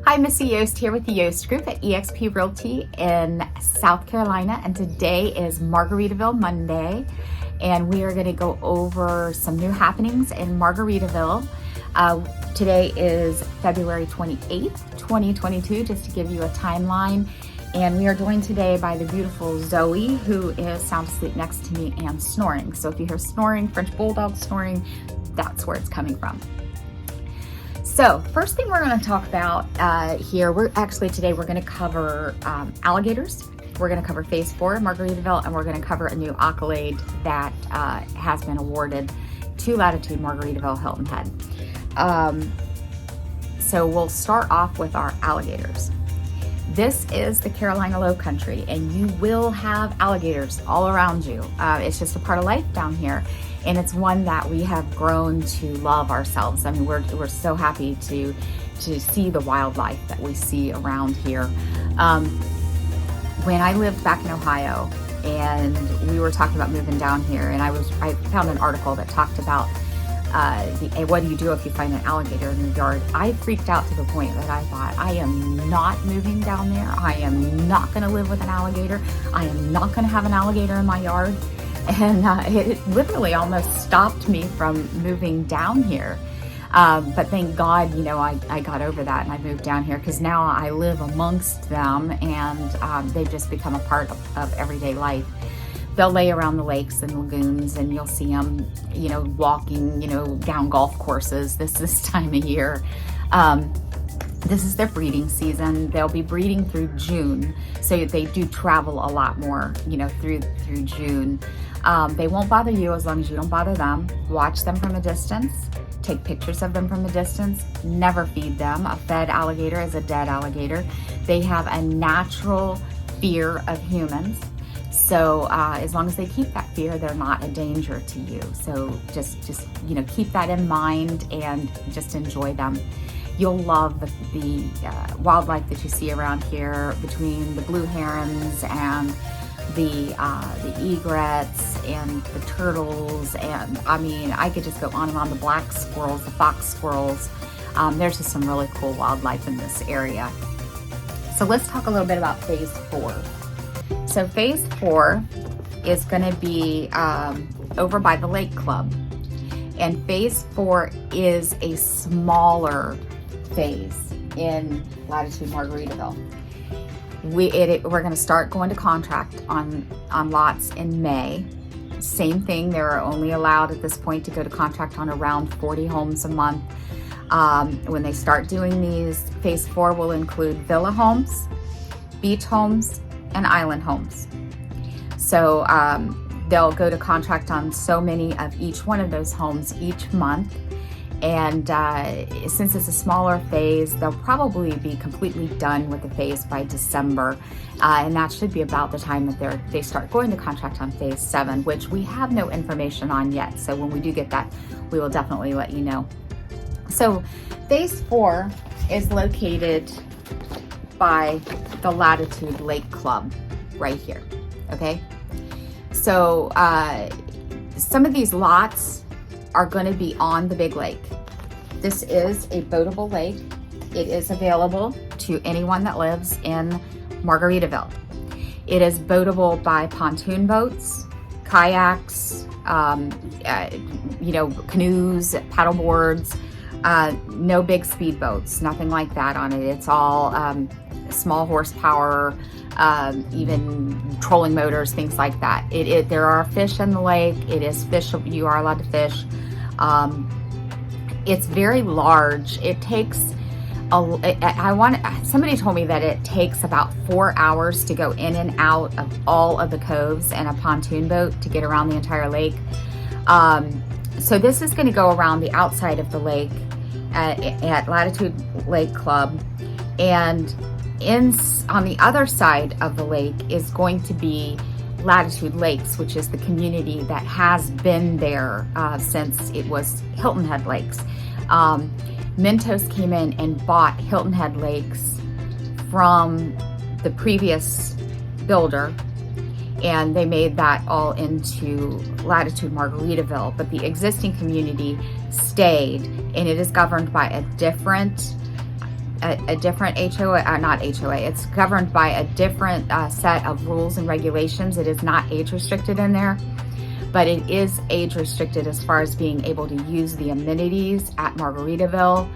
Hi, Missy Yost here with the Yost Group at EXPRealty in South Carolina, and today is Margaritaville Monday, and we are going to go over some new happenings in Margaritaville. Today is February 28th, 2022, just to give you a timeline, and we are joined today by the beautiful Zoe, who is sound asleep next to me and snoring. So if you hear snoring, French Bulldog snoring, that's where it's coming from. So first thing we're going to talk about here, today we're going to cover alligators. We're going to cover phase 4 of Margaritaville, and we're going to cover a new accolade that has been awarded to Latitude Margaritaville Hilton Head. So we'll start off with our alligators. This is the Carolina Low Country, and you will have alligators all around you. It's just a part of life down here. And it's one that we have grown to love ourselves. I mean, we're so happy to see the wildlife that we see around here. When I lived back in Ohio and we were talking about moving down here, and I found an article that talked about what do you do if you find an alligator in your yard. I freaked out to the point that I thought, I am not moving down there. I am not going to live with an alligator. I am not going to have an alligator in my yard. And it literally almost stopped me from moving down here. But thank God, you know, I got over that and I moved down here because now I live amongst them, and they've just become a part of everyday life. They'll lay around the lakes and lagoons, and you'll see them, you know, walking, you know, down golf courses this time of year. This is their breeding season. They'll be breeding through June, so they do travel a lot more, you know, through June. They won't bother you as long as you don't bother them. Watch them from a distance. Take pictures of them from a distance. Never feed them. A fed alligator is a dead alligator. They have a natural fear of humans. So as long as they keep that fear, they're not a danger to you. So just you know, keep that in mind and just enjoy them. You'll love the wildlife that you see around here, between the blue herons and the egrets and the turtles, and I mean, I could just go on and on. The black squirrels, the fox squirrels. There's just some really cool wildlife in this area. So let's talk a little bit about phase 4. So phase 4 is going to be over by the Lake Club, and phase 4 is a smaller phase in Latitude Margaritaville. We're going to start going to contract on lots in May. Same thing, they're only allowed at this point to go to contract on around 40 homes a month. When they start doing these, phase 4 will include villa homes, beach homes, and island homes. So they'll go to contract on so many of each one of those homes each month. And since it's a smaller phase, they'll probably be completely done with the phase by December. And that should be about the time that they start going to contract on phase 7, which we have no information on yet. So when we do get that, we will definitely let you know. So phase 4 is located by the Latitude Lake Club right here, okay? So some of these lots are going to be on the big lake. This is a boatable lake. It is available to anyone that lives in Margaritaville. It is boatable by pontoon boats, kayaks, you know, canoes, paddle boards, no big speedboats, nothing like that on it. It's all small horsepower, even trolling motors, things like that. There are fish in the lake. It is fish. You are allowed to fish. It's very large. It takes somebody told me that it takes about 4 hours to go in and out of all of the coves in a pontoon boat to get around the entire lake. So this is going to go around the outside of the lake at Latitude Lake Club, and on the other side of the lake is going to be Latitude Lakes, which is the community that has been there since it was Hilton Head Lakes. Mentos came in and bought Hilton Head Lakes from the previous builder, and they made that all into Latitude Margaritaville, but the existing community stayed, and it is governed by a different a different HOA, not HOA, it's governed by a different set of rules and regulations. It is not age restricted in there, but it is age restricted as far as being able to use the amenities at Margaritaville.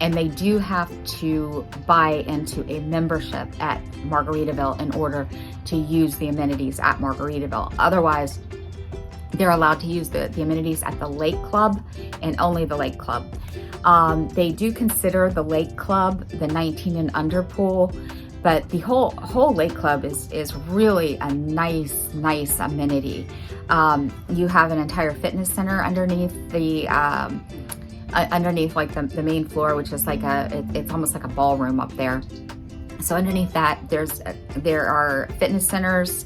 And they do have to buy into a membership at Margaritaville in order to use the amenities at Margaritaville. Otherwise, they're allowed to use the amenities at the Lake Club and only the Lake Club. They do consider the Lake Club the 19 and under pool, but the whole Lake Club is really a nice amenity. You have an entire fitness center underneath the underneath like the main floor, which is like it's almost like a ballroom up there. So underneath that, there are fitness centers.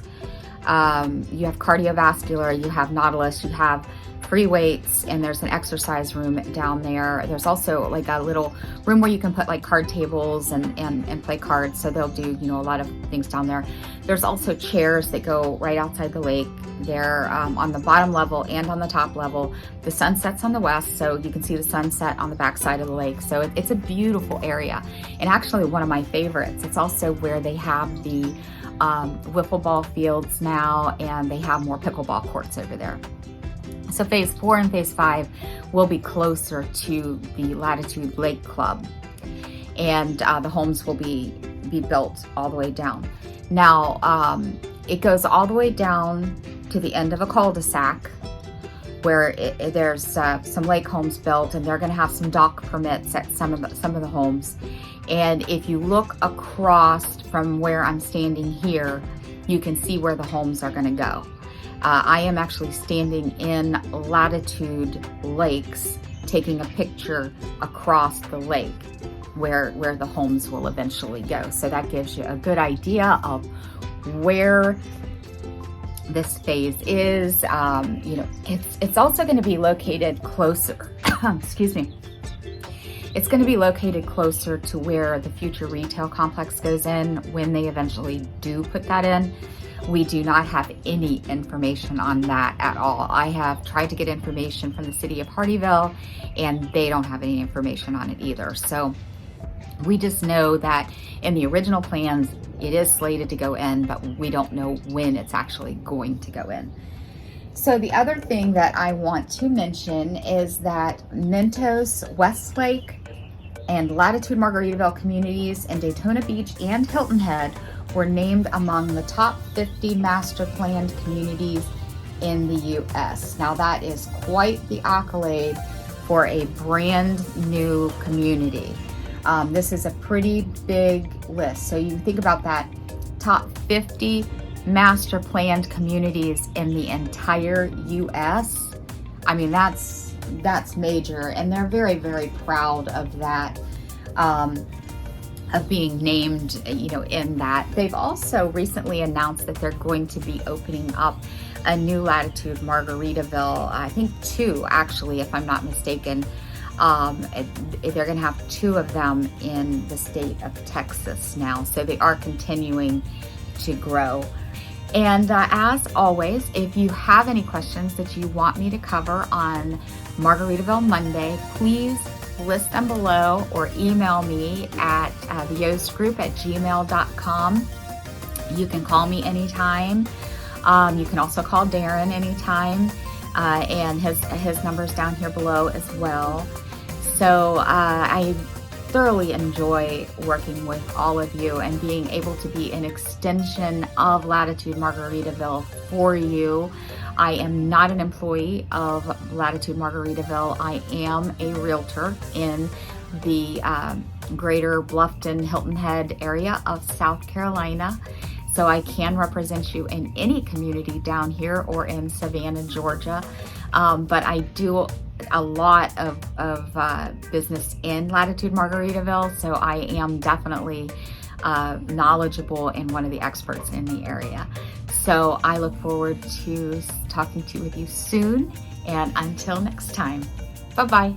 You have cardiovascular, you have Nautilus, you have free weights, and there's an exercise room down there. There's also like a little room where you can put like card tables and play cards. So they'll do, a lot of things down there. There's also chairs that go right outside the lake. They're on the bottom level and on the top level. The sun sets on the west, so you can see the sunset on the back side of the lake. So it's a beautiful area, and actually one of my favorites. It's also where they have the wiffle ball fields now, and they have more pickleball courts over there. So phase 4 and phase 5 will be closer to the Latitude Lake Club, and the homes will be built all the way down. Now, it goes all the way down to the end of a cul-de-sac where there's some lake homes built, and they're going to have some dock permits at some of the homes. And if you look across from where I'm standing here, you can see where the homes are going to go. I am actually standing in Latitude Lakes, taking a picture across the lake where the homes will eventually go. So that gives you a good idea of where this phase is. It's also going to be located closer. Excuse me. It's going to be located closer to where the future retail complex goes in when they eventually do put that in. We do not have any information on that at all. I have tried to get information from the city of Hardyville, and they don't have any information on it either. So we just know that in the original plans, it is slated to go in, but we don't know when it's actually going to go in. So the other thing that I want to mention is that Mentos, Westlake, and Latitude Margaritaville communities in Daytona Beach and Hilton Head were named among the top 50 master planned communities in the U.S. Now that is quite the accolade for a brand new community. This is a pretty big list. So you think about that, top 50 master planned communities in the entire U.S. I mean, that's major, and they're very, very proud of that, of being named, in that. They've also recently announced that they're going to be opening up a new Latitude Margaritaville, I think 2 actually, if I'm not mistaken. They're going to have 2 of them in the state of Texas now. So they are continuing to grow. And as always, if you have any questions that you want me to cover on Margaritaville Monday, please list them below or email me at the Yost group at gmail.com. You can call me anytime. You can also call Darren anytime, and his number's down here below as well. So I thoroughly enjoy working with all of you and being able to be an extension of Latitude Margaritaville for you. I am not an employee of Latitude Margaritaville. I am a realtor in the greater Bluffton Hilton Head area of South Carolina. So I can represent you in any community down here or in Savannah, Georgia. But I do a lot of business in Latitude Margaritaville, so I am definitely knowledgeable and one of the experts in the area. So I look forward to talking with you soon, and until next time, bye-bye.